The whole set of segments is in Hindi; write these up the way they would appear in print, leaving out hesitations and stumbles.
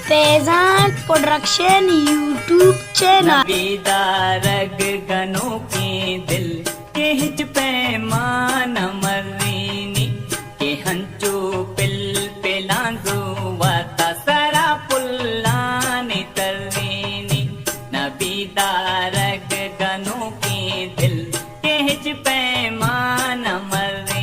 Faizan production YouTube channel. नबीदारग गनों के दिल के हिज पैमान मर्रीनी के हंचो पिल पेलांजो वाता सरा पुल्लानी तर्रीनी। नबीदारग गनों के दिल के हिज पैमान मर्रीनी।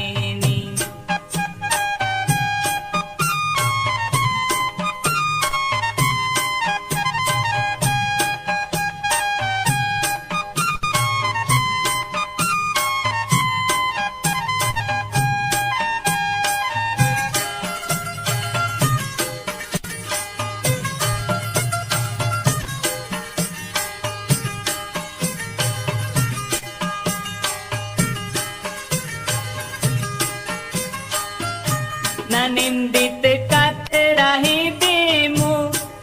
न निंदित कत रहे बेमो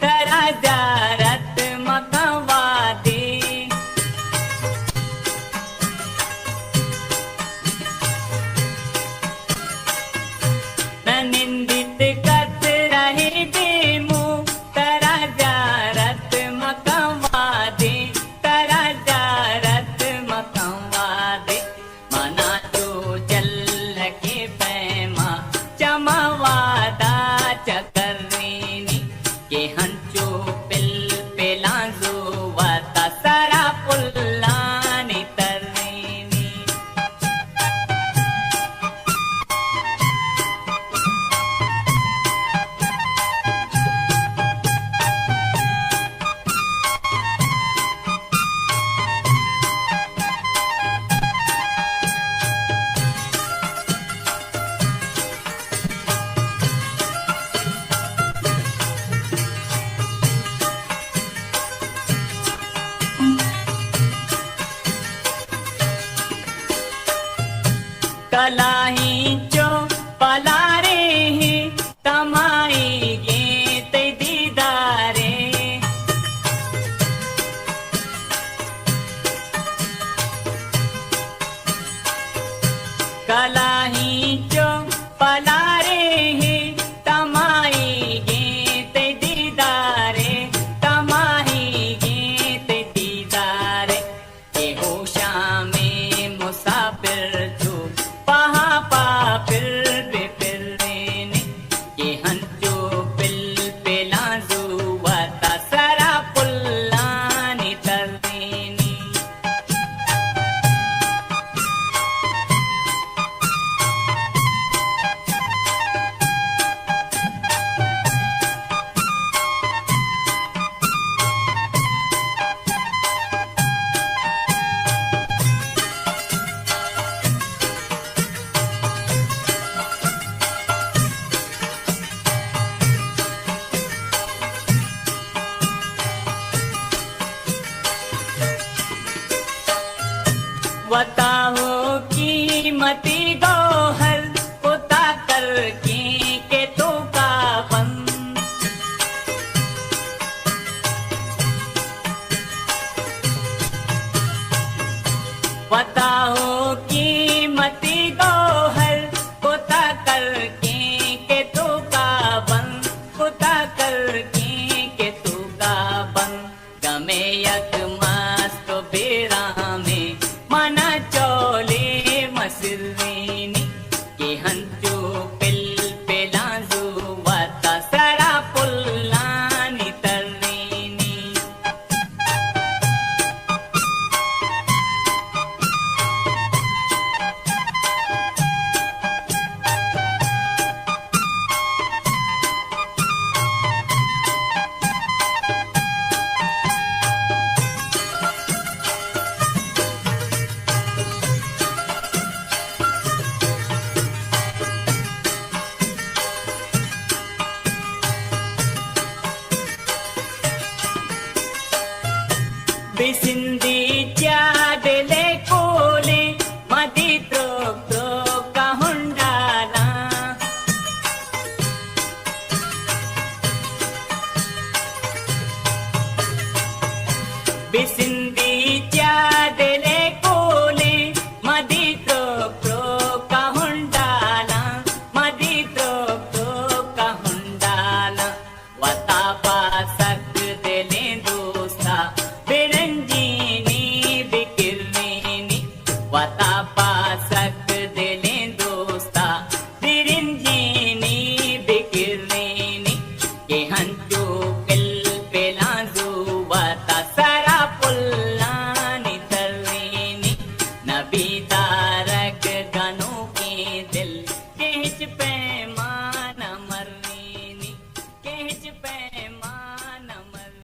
करा जारत मकवा दे। न निंदित कत रहे बेमो करा जारत मकवा दे। करा जारत मकवा दे मना जो जल के पैमा चमवादा चकर्रीनी के हंचो पिल पेलांजो वाता सरा पुल्लानी तर्रीनी। कलाही चो पलारे ही तमाई गीत दीदारे। कलाही चो पलारे ही तमाई गीत दीदारे। तमाही गीत दीदारे के होशा में मुसाफिर जो पहा पापिर बेपिरने के हंचो पिल पेलांजो वाता सरा पुल्लानी तर्रीनी। बताओ कीमती गौहर उता कर के तो का बंद। बताओ कीमती गौहर उता कर के तो का बंद। उता कर के तो का बंद गमे यक मस्त बेरा में मना चोले मसरीनी के हंचो पिल पेलांजो वाता सरा पुल्लानी तर्रीनी। बिसिंदी चादले कोले मदी त्रो का हुंडाला। बिसिंदी चादले कोले मदी त्रो का हुंडाला। मदी त्रो का हुंडाला वता बिदा